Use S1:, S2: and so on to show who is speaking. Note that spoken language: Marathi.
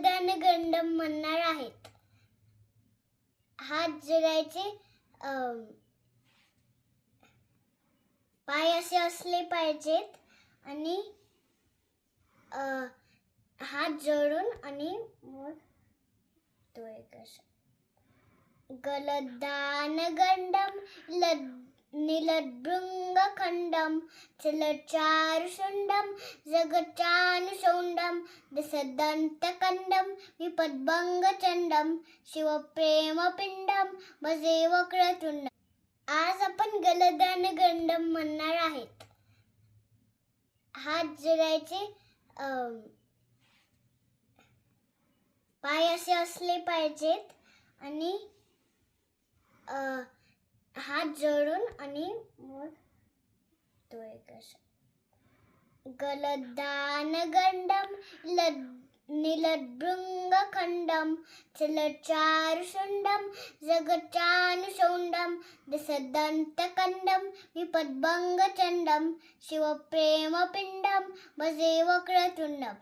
S1: गलदानगंडम म्हणणार आहेत. हात जोडायचे, पाय असे असले पाहिजेत आणि हात जोडून आणि मग तो एक असं. गलदानगंडम नीलभृंगखंडम चलचारुशुंडम जगचानुशौंडम दशदंतकंडम विपद्भंगचंडम शिवप्रेमपिंडम भजे वक्रतुंडम. आज आपण गलदानगंडम म्हणणार आहेत. हात जोडायचे, पाय असे असले पाहिजेत आणि हात जोडून आणि मग तो एक असं. गलदानगंडम नीलभृंगखंडम चलचारुशुंडम जगचानुशौंडम दशदंतकंडम विपद्भंगचंडम शिवप्रेमपिंडम भजे वक्रतुंडम.